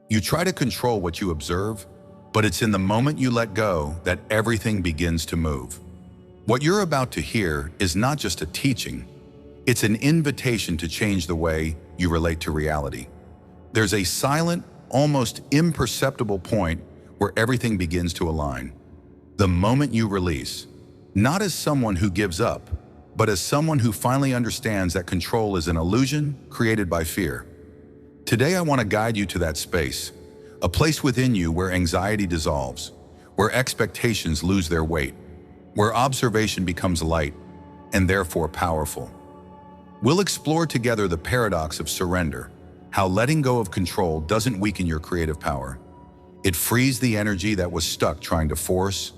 You try to control what you observe, but it's in the moment you let go that everything begins to move. What you're about to hear is not just a teaching, it's an invitation to change the way you relate to reality. There's a silent, almost imperceptible point where everything begins to align. The moment you release, not as someone who gives up, but as someone who finally understands that control is an illusion created by fear. Today I want to guide you to that space, a place within you where anxiety dissolves, where expectations lose their weight, where observation becomes light and therefore powerful. We'll explore together the paradox of surrender, how letting go of control doesn't weaken your creative power. It frees the energy that was stuck trying to force,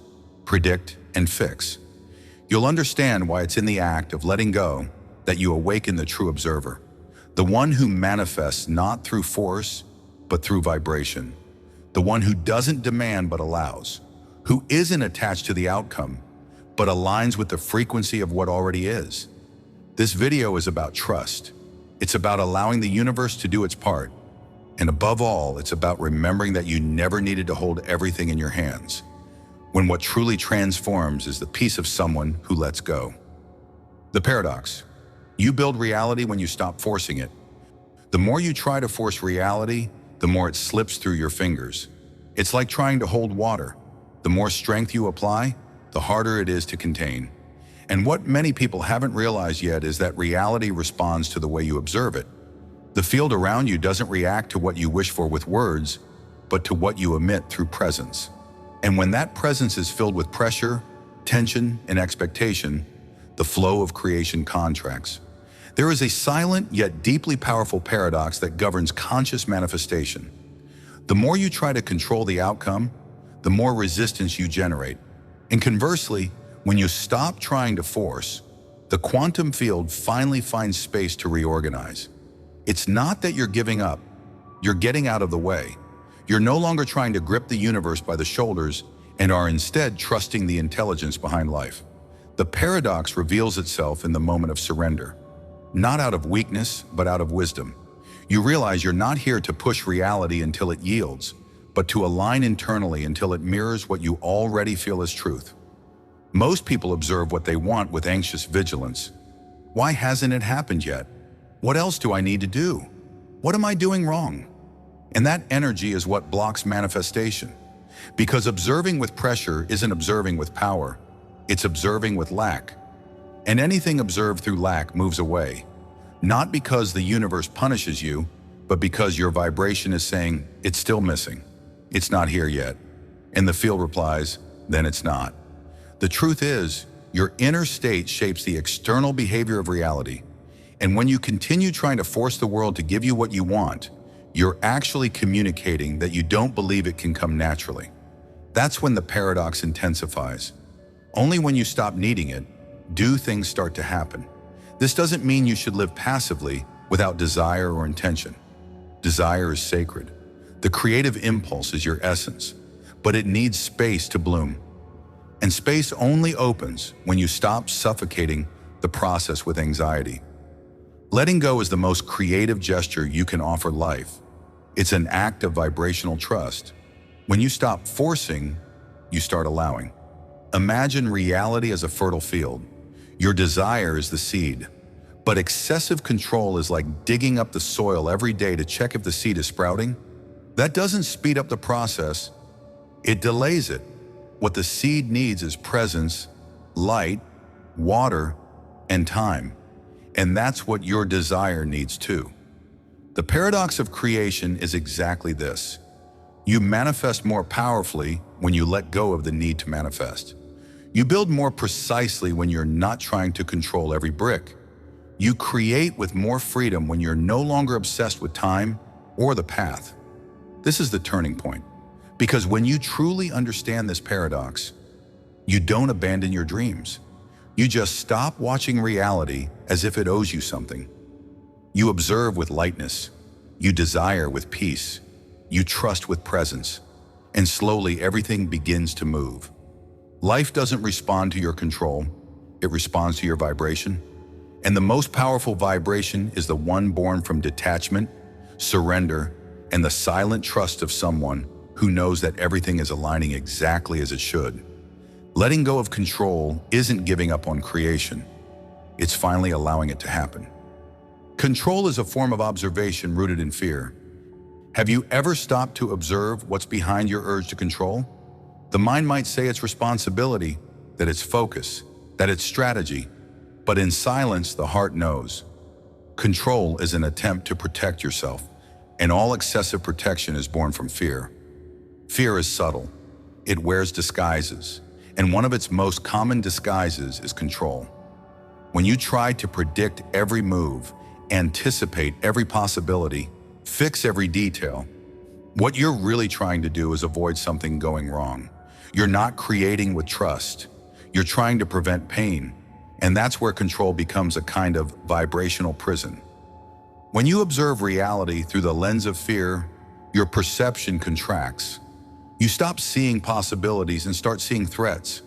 predict, and fix. You'll understand why it's in the act of letting go that you awaken the true observer, the one who manifests not through force, but through vibration, the one who doesn't demand but allows, who isn't attached to the outcome, but aligns with the frequency of what already is. This video is about trust. It's about allowing the universe to do its part. And above all, it's about remembering that you never needed to hold everything in your hands, when what truly transforms is the peace of someone who lets go. The paradox. You build reality when you stop forcing it. The more you try to force reality, the more it slips through your fingers. It's like trying to hold water. The more strength you apply, the harder it is to contain. And what many people haven't realized yet is that reality responds to the way you observe it. The field around you doesn't react to what you wish for with words, but to what you emit through presence. And when that presence is filled with pressure, tension, and expectation, the flow of creation contracts. There is a silent yet deeply powerful paradox that governs conscious manifestation. The more you try to control the outcome, the more resistance you generate. And conversely, when you stop trying to force, the quantum field finally finds space to reorganize. It's not that you're giving up, you're getting out of the way. You're no longer trying to grip the universe by the shoulders and are instead trusting the intelligence behind life. The paradox reveals itself in the moment of surrender, not out of weakness, but out of wisdom. You realize you're not here to push reality until it yields, but to align internally until it mirrors what you already feel as truth. Most people observe what they want with anxious vigilance. Why hasn't it happened yet? What else do I need to do? What am I doing wrong? And that energy is what blocks manifestation. Because observing with pressure isn't observing with power, it's observing with lack. And anything observed through lack moves away, not because the universe punishes you, but because your vibration is saying, it's still missing. It's not here yet. And the field replies, then it's not. The truth is, your inner state shapes the external behavior of reality. And when you continue trying to force the world to give you what you want, you're actually communicating that you don't believe it can come naturally. That's when the paradox intensifies. Only when you stop needing it, do things start to happen. This doesn't mean you should live passively without desire or intention. Desire is sacred. The creative impulse is your essence, but it needs space to bloom. And space only opens when you stop suffocating the process with anxiety. Letting go is the most creative gesture you can offer life. It's an act of vibrational trust. When you stop forcing, you start allowing. Imagine reality as a fertile field. Your desire is the seed, but excessive control is like digging up the soil every day to check if the seed is sprouting. That doesn't speed up the process, it delays it. What the seed needs is presence, light, water, and time. And that's what your desire needs too. The paradox of creation is exactly this. You manifest more powerfully when you let go of the need to manifest. You build more precisely when you're not trying to control every brick. You create with more freedom when you're no longer obsessed with time or the path. This is the turning point. Because when you truly understand this paradox, you don't abandon your dreams. You just stop watching reality as if it owes you something. You observe with lightness. You desire with peace. You trust with presence. And slowly everything begins to move. Life doesn't respond to your control. It responds to your vibration. And the most powerful vibration is the one born from detachment, surrender, and the silent trust of someone who knows that everything is aligning exactly as it should. Letting go of control isn't giving up on creation. It's finally allowing it to happen. Control is a form of observation rooted in fear. Have you ever stopped to observe what's behind your urge to control? The mind might say it's responsibility, that it's focus, that it's strategy, but in silence, the heart knows. Control is an attempt to protect yourself, and all excessive protection is born from fear. Fear is subtle. It wears disguises, and one of its most common disguises is control. When you try to predict every move, anticipate every possibility, fix every detail, what you're really trying to do is avoid something going wrong. You're not creating with trust. You're trying to prevent pain, and that's where control becomes a kind of vibrational prison. When you observe reality through the lens of fear, your perception contracts. You stop seeing possibilities and start seeing threats.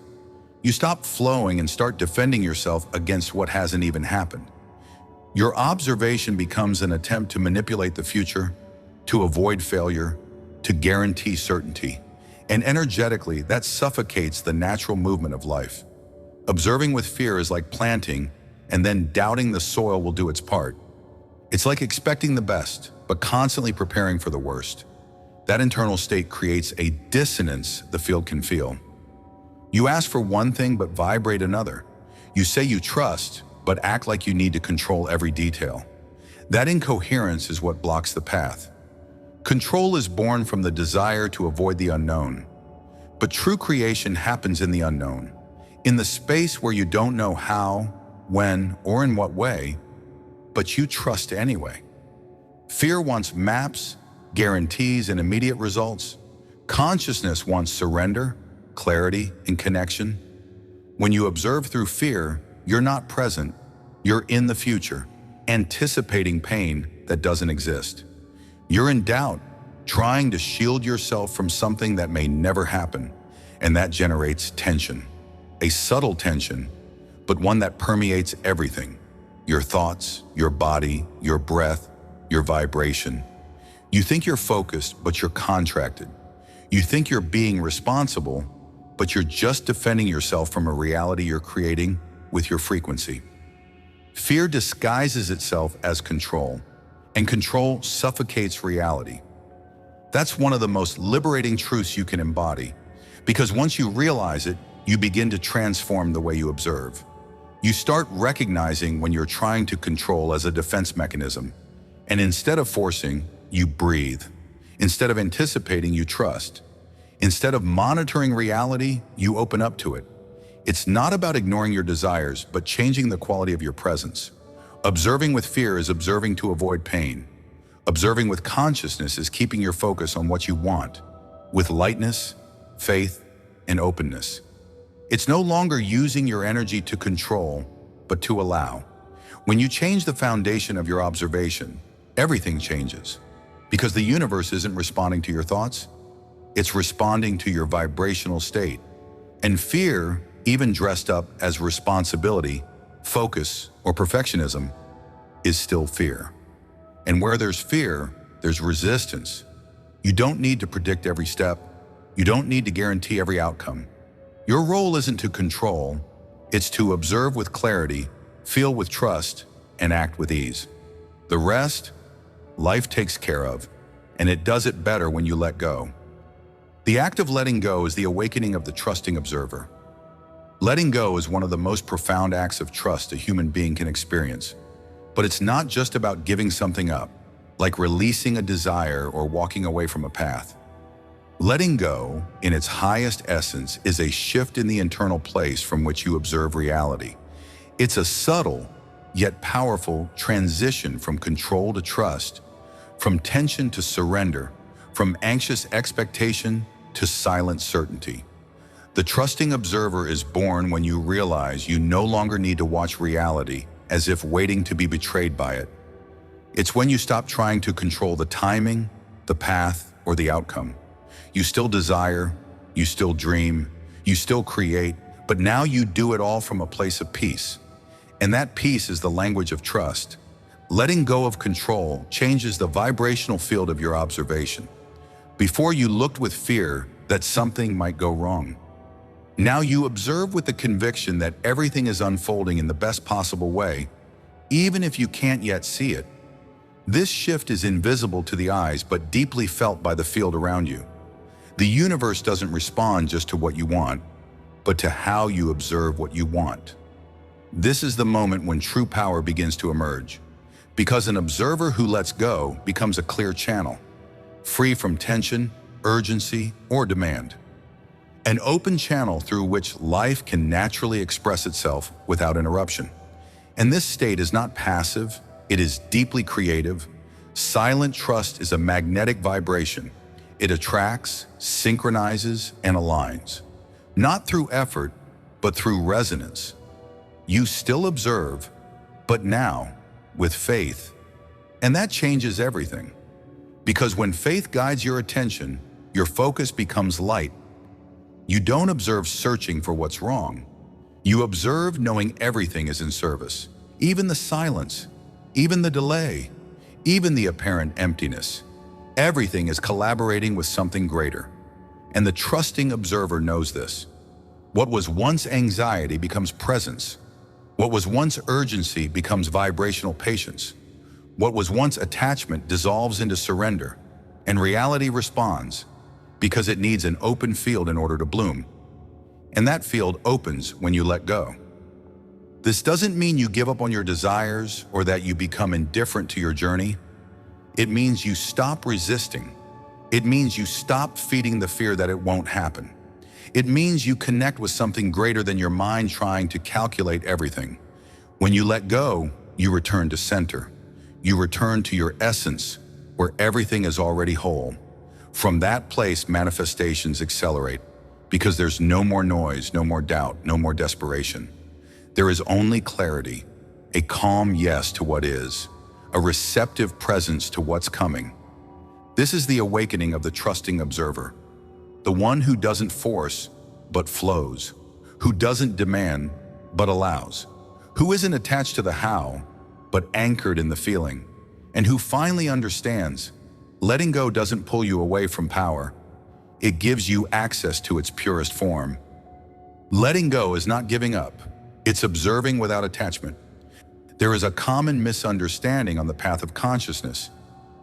You stop flowing and start defending yourself against what hasn't even happened. Your observation becomes an attempt to manipulate the future, to avoid failure, to guarantee certainty. And energetically, that suffocates the natural movement of life. Observing with fear is like planting and then doubting the soil will do its part. It's like expecting the best, but constantly preparing for the worst. That internal state creates a dissonance the field can feel. You ask for one thing but vibrate another. You say you trust, but act like you need to control every detail. That incoherence is what blocks the path. Control is born from the desire to avoid the unknown. But true creation happens in the unknown, in the space where you don't know how, when, or in what way, but you trust anyway. Fear wants maps, guarantees, and immediate results. Consciousness wants surrender, clarity, and connection. When you observe through fear, you're not present, you're in the future, anticipating pain that doesn't exist. You're in doubt, trying to shield yourself from something that may never happen, and that generates tension. A subtle tension, but one that permeates everything. Your thoughts, your body, your breath, your vibration. You think you're focused, but you're contracted. You think you're being responsible, but you're just defending yourself from a reality you're creating with your frequency. Fear disguises itself as control, and control suffocates reality. That's one of the most liberating truths you can embody, because once you realize it, you begin to transform the way you observe. You start recognizing when you're trying to control as a defense mechanism, and instead of forcing, you breathe. Instead of anticipating, you trust. Instead of monitoring reality, you open up to it. It's not about ignoring your desires, but changing the quality of your presence. Observing with fear is observing to avoid pain. Observing with consciousness is keeping your focus on what you want, with lightness, faith, and openness. It's no longer using your energy to control, but to allow. When you change the foundation of your observation, everything changes. Because the universe isn't responding to your thoughts, it's responding to your vibrational state. And fear, even dressed up as responsibility, focus, or perfectionism, is still fear. And where there's fear, there's resistance. You don't need to predict every step. You don't need to guarantee every outcome. Your role isn't to control, it's to observe with clarity, feel with trust, and act with ease. The rest, life takes care of, and it does it better when you let go. The act of letting go is the awakening of the trusting observer. Letting go is one of the most profound acts of trust a human being can experience. But it's not just about giving something up, like releasing a desire or walking away from a path. Letting go, in its highest essence, is a shift in the internal place from which you observe reality. It's a subtle, yet powerful transition from control to trust, from tension to surrender, from anxious expectation to silent certainty. The trusting observer is born when you realize you no longer need to watch reality as if waiting to be betrayed by it. It's when you stop trying to control the timing, the path, or the outcome. You still desire, you still dream, you still create, but now you do it all from a place of peace. And that peace is the language of trust. Letting go of control changes the vibrational field of your observation. Before you looked with fear that something might go wrong. Now you observe with the conviction that everything is unfolding in the best possible way, even if you can't yet see it. This shift is invisible to the eyes but deeply felt by the field around you. The universe doesn't respond just to what you want, but to how you observe what you want. This is the moment when true power begins to emerge, because an observer who lets go becomes a clear channel, free from tension, urgency, or demand. An open channel through which life can naturally express itself without interruption. And this state is not passive, it is deeply creative. Silent trust is a magnetic vibration. It attracts, synchronizes, and aligns. Not through effort, but through resonance. You still observe, but now with faith. And that changes everything. Because when faith guides your attention, your focus becomes light. You don't observe searching for what's wrong. You observe knowing everything is in service. Even the silence, even the delay, even the apparent emptiness. Everything is collaborating with something greater. And the trusting observer knows this. What was once anxiety becomes presence. What was once urgency becomes vibrational patience. What was once attachment dissolves into surrender. And reality responds, because it needs an open field in order to bloom. And that field opens when you let go. This doesn't mean you give up on your desires or that you become indifferent to your journey. It means you stop resisting. It means you stop feeding the fear that it won't happen. It means you connect with something greater than your mind trying to calculate everything. When you let go, you return to center. You return to your essence, where everything is already whole. From that place, manifestations accelerate, because there's no more noise, no more doubt, no more desperation. There is only clarity, a calm yes to what is, a receptive presence to what's coming. This is the awakening of the trusting observer, the one who doesn't force, but flows, who doesn't demand, but allows, who isn't attached to the how, but anchored in the feeling, and who finally understands, letting go doesn't pull you away from power. It gives you access to its purest form. Letting go is not giving up. It's observing without attachment. There is a common misunderstanding on the path of consciousness.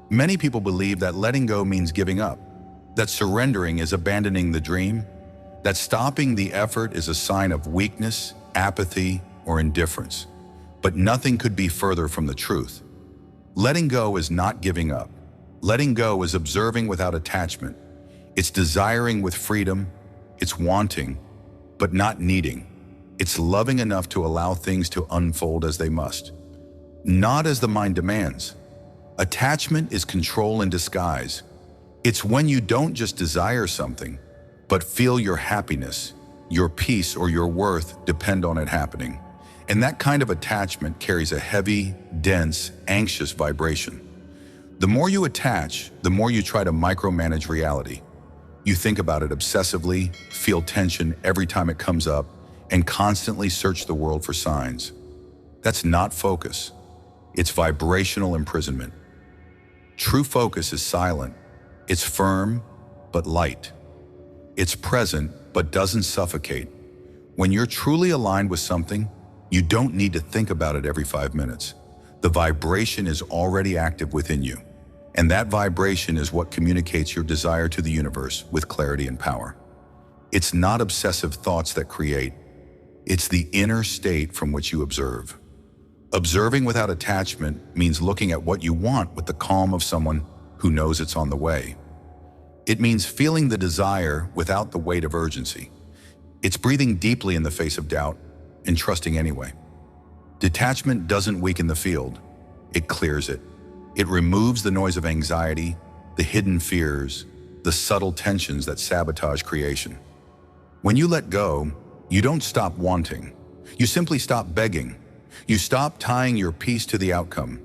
Many people believe that letting go means giving up, that surrendering is abandoning the dream, that stopping the effort is a sign of weakness, apathy, or indifference. But nothing could be further from the truth. Letting go is not giving up. Letting go is observing without attachment. It's desiring with freedom. It's wanting, but not needing. It's loving enough to allow things to unfold as they must, not as the mind demands. Attachment is control in disguise. It's when you don't just desire something, but feel your happiness, your peace, or your worth depend on it happening. And that kind of attachment carries a heavy, dense, anxious vibration. The more you attach, the more you try to micromanage reality. You think about it obsessively, feel tension every time it comes up, and constantly search the world for signs. That's not focus. It's vibrational imprisonment. True focus is silent. It's firm, but light. It's present, but doesn't suffocate. When you're truly aligned with something, you don't need to think about it every 5 minutes. The vibration is already active within you. And that vibration is what communicates your desire to the universe with clarity and power. It's not obsessive thoughts that create. It's the inner state from which you observe. Observing without attachment means looking at what you want with the calm of someone who knows it's on the way. It means feeling the desire without the weight of urgency. It's breathing deeply in the face of doubt and trusting anyway. Detachment doesn't weaken the field. It clears it. It removes the noise of anxiety, the hidden fears, the subtle tensions that sabotage creation. When you let go, you don't stop wanting. You simply stop begging. You stop tying your peace to the outcome.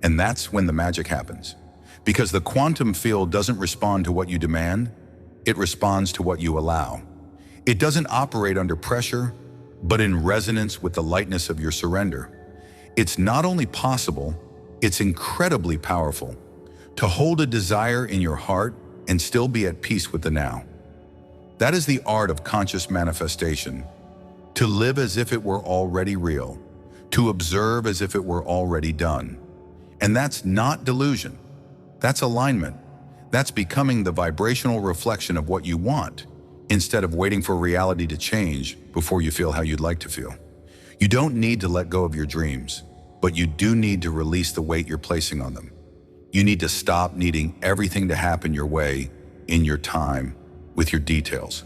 And that's when the magic happens. Because the quantum field doesn't respond to what you demand, it responds to what you allow. It doesn't operate under pressure, but in resonance with the lightness of your surrender. It's not only possible, It's incredibly powerful to hold a desire in your heart and still be at peace with the now. That is the art of conscious manifestation. To live as if it were already real, to observe as if it were already done. And that's not delusion. That's alignment. That's becoming the vibrational reflection of what you want, instead of waiting for reality to change before you feel how you'd like to feel. You don't need to let go of your dreams, but you do need to release the weight you're placing on them. You need to stop needing everything to happen your way, in your time, with your details.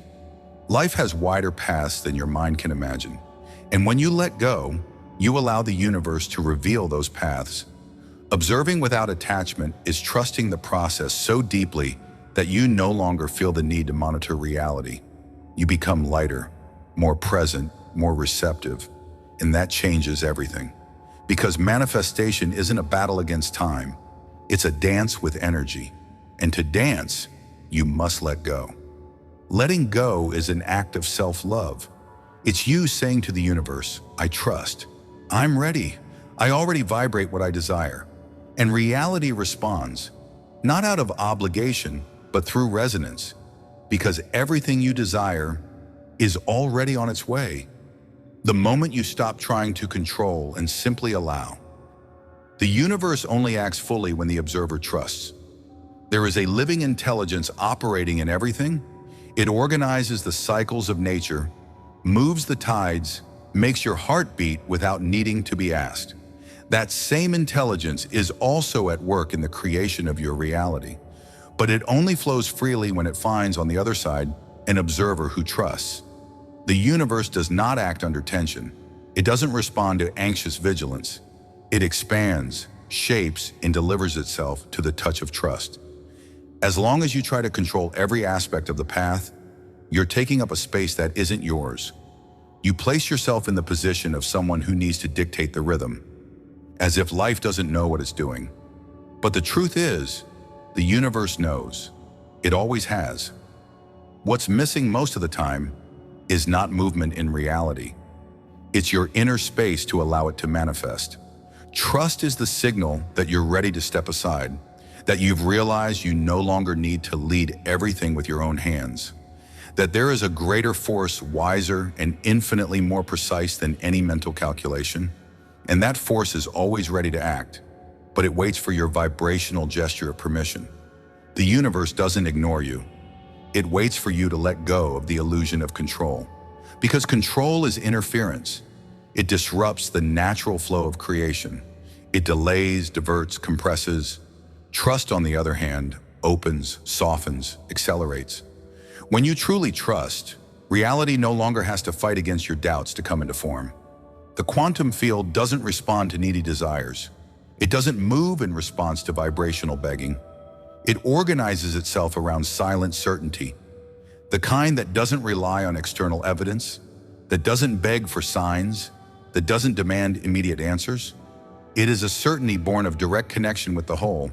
Life has wider paths than your mind can imagine. And when you let go, you allow the universe to reveal those paths. Observing without attachment is trusting the process so deeply that you no longer feel the need to monitor reality. You become lighter, more present, more receptive, and that changes everything. Because manifestation isn't a battle against time, it's a dance with energy. And to dance, you must let go. Letting go is an act of self-love. It's you saying to the universe, I trust, I'm ready, I already vibrate what I desire. And reality responds, not out of obligation, but through resonance, because everything you desire is already on its way. The moment you stop trying to control and simply allow. The universe only acts fully when the observer trusts. There is a living intelligence operating in everything. It organizes the cycles of nature, moves the tides, makes your heart beat without needing to be asked. That same intelligence is also at work in the creation of your reality, but it only flows freely when it finds on the other side an observer who trusts. The universe does not act under tension. It doesn't respond to anxious vigilance. It expands, shapes, and delivers itself to the touch of trust. As long as you try to control every aspect of the path, you're taking up a space that isn't yours. You place yourself in the position of someone who needs to dictate the rhythm, as if life doesn't know what it's doing. But the truth is, the universe knows. It always has. What's missing most of the time is not movement in reality. It's your inner space to allow it to manifest. Trust is the signal that you're ready to step aside, that you've realized you no longer need to lead everything with your own hands, that there is a greater force, wiser and infinitely more precise than any mental calculation, and that force is always ready to act, but it waits for your vibrational gesture of permission. The universe doesn't ignore you. It waits for you to let go of the illusion of control, because control is interference. It disrupts the natural flow of creation. It delays, diverts, compresses. Trust, on the other hand, opens, softens, accelerates. When you truly trust, reality no longer has to fight against your doubts to come into form. The quantum field doesn't respond to needy desires. It doesn't move in response to vibrational begging. It organizes itself around silent certainty, the kind that doesn't rely on external evidence, that doesn't beg for signs, that doesn't demand immediate answers. It is a certainty born of direct connection with the whole,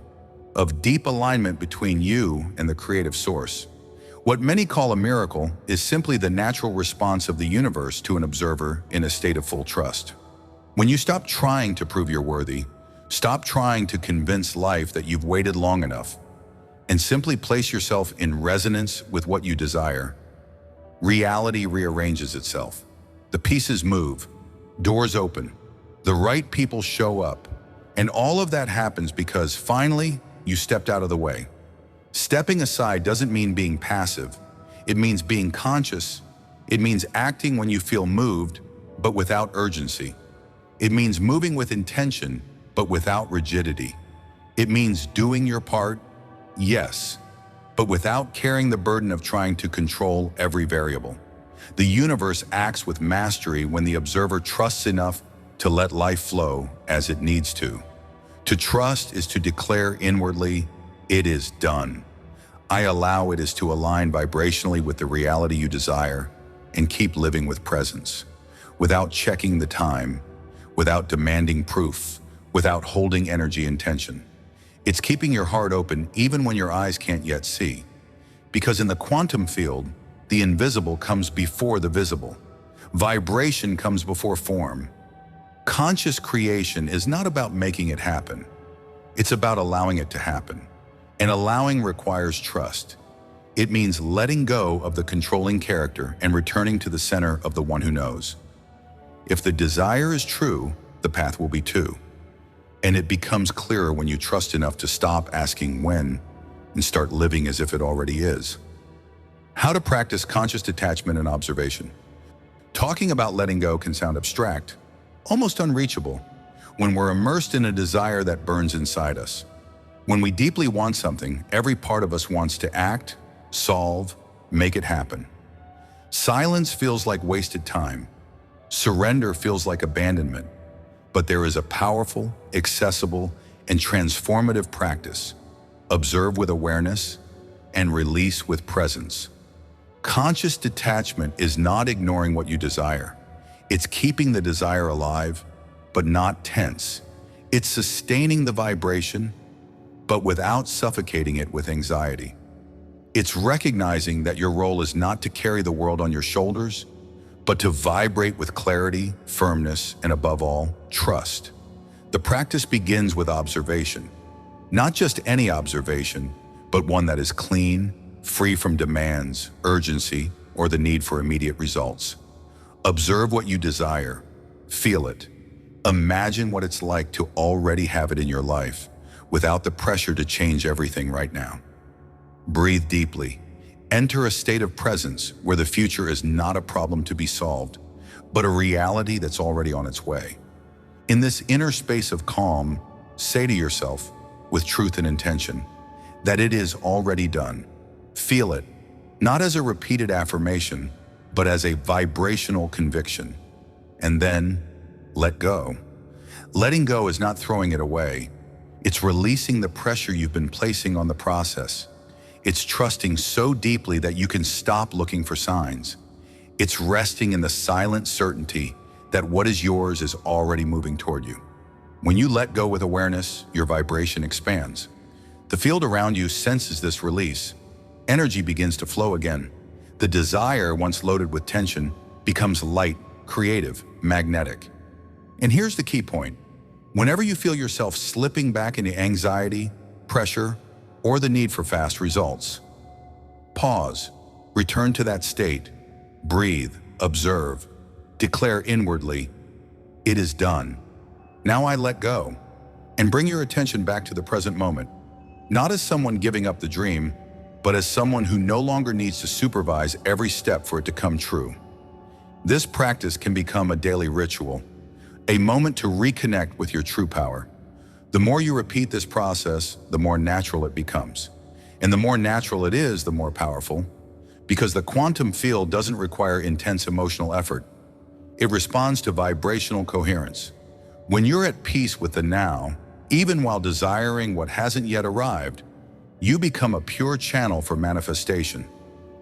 of deep alignment between you and the creative source. What many call a miracle is simply the natural response of the universe to an observer in a state of full trust. When you stop trying to prove you're worthy, stop trying to convince life that you've waited long enough, and simply place yourself in resonance with what you desire, reality rearranges itself. The pieces move, doors open, the right people show up, and all of that happens because finally you stepped out of the way. Stepping aside doesn't mean being passive. It means being conscious. It means acting when you feel moved, but without urgency. It means moving with intention, but without rigidity. It means doing your part, yes, but without carrying the burden of trying to control every variable. The universe acts with mastery when the observer trusts enough to let life flow as it needs to. To trust is to declare inwardly, it is done. I allow it is to align vibrationally with the reality you desire and keep living with presence, without checking the time, without demanding proof, without holding energy and tension. It's keeping your heart open even when your eyes can't yet see. Because in the quantum field, the invisible comes before the visible. Vibration comes before form. Conscious creation is not about making it happen. It's about allowing it to happen. And allowing requires trust. It means letting go of the controlling character and returning to the center of the one who knows. If the desire is true, the path will be too. And it becomes clearer when you trust enough to stop asking when and start living as if it already is. How to practice conscious detachment and observation. Talking about letting go can sound abstract, almost unreachable, when we're immersed in a desire that burns inside us. When we deeply want something, every part of us wants to act, solve, make it happen. Silence feels like wasted time. Surrender feels like abandonment. But there is a powerful, accessible, and transformative practice. Observe with awareness and release with presence. Conscious detachment is not ignoring what you desire. It's keeping the desire alive, but not tense. It's sustaining the vibration, but without suffocating it with anxiety. It's recognizing that your role is not to carry the world on your shoulders, but to vibrate with clarity, firmness, and above all, trust. The practice begins with observation. Not just any observation, but one that is clean, free from demands, urgency, or the need for immediate results. Observe what you desire. Feel it. Imagine what it's like to already have it in your life, without the pressure to change everything right now. Breathe deeply. Enter a state of presence where the future is not a problem to be solved, but a reality that's already on its way. In this inner space of calm, say to yourself, with truth and intention, that it is already done. Feel it, not as a repeated affirmation, but as a vibrational conviction. And then, let go. Letting go is not throwing it away. It's releasing the pressure you've been placing on the process. It's trusting so deeply that you can stop looking for signs. It's resting in the silent certainty that what is yours is already moving toward you. When you let go with awareness, your vibration expands. The field around you senses this release. Energy begins to flow again. The desire, once loaded with tension, becomes light, creative, magnetic. And here's the key point. Whenever you feel yourself slipping back into anxiety, pressure, or the need for fast results, pause, return to that state, breathe, observe, declare inwardly, it is done. Now I let go. And bring your attention back to the present moment, not as someone giving up the dream, but as someone who no longer needs to supervise every step for it to come true. This practice can become a daily ritual, a moment to reconnect with your true power. The more you repeat this process, the more natural it becomes. And the more natural it is, the more powerful, because the quantum field doesn't require intense emotional effort. It responds to vibrational coherence. When you're at peace with the now, even while desiring what hasn't yet arrived, you become a pure channel for manifestation.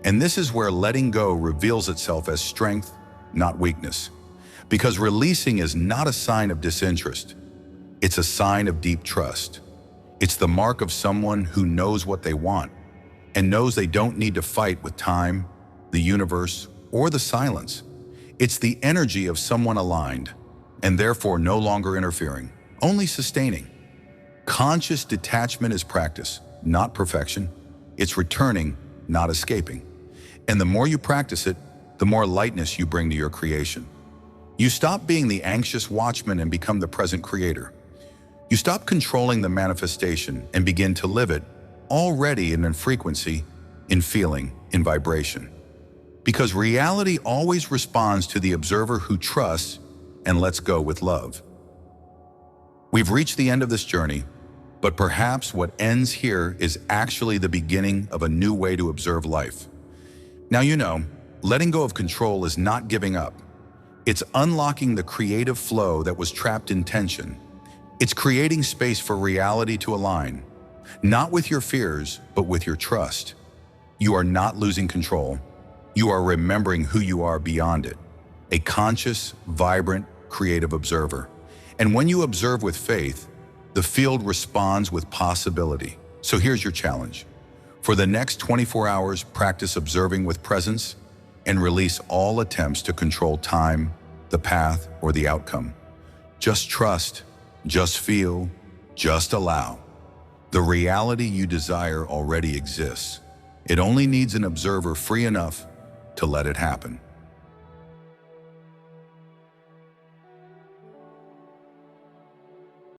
And this is where letting go reveals itself as strength, not weakness. Because releasing is not a sign of disinterest. It's a sign of deep trust. It's the mark of someone who knows what they want and knows they don't need to fight with time, the universe, or the silence. It's the energy of someone aligned and therefore no longer interfering, only sustaining. Conscious detachment is practice, not perfection. It's returning, not escaping. And the more you practice it, the more lightness you bring to your creation. You stop being the anxious watchman and become the present creator. You stop controlling the manifestation and begin to live it, already in frequency, in feeling, in vibration. Because reality always responds to the observer who trusts and lets go with love. We've reached the end of this journey, but perhaps what ends here is actually the beginning of a new way to observe life. Now you know, letting go of control is not giving up. It's unlocking the creative flow that was trapped in tension. It's creating space for reality to align, not with your fears, but with your trust. You are not losing control. You are remembering who you are beyond it, a conscious, vibrant, creative observer. And when you observe with faith, the field responds with possibility. So here's your challenge. For the next 24 hours, practice observing with presence and release all attempts to control time, the path, or the outcome. Just trust. Just feel, just allow. The reality you desire already exists. It only needs an observer free enough to let it happen.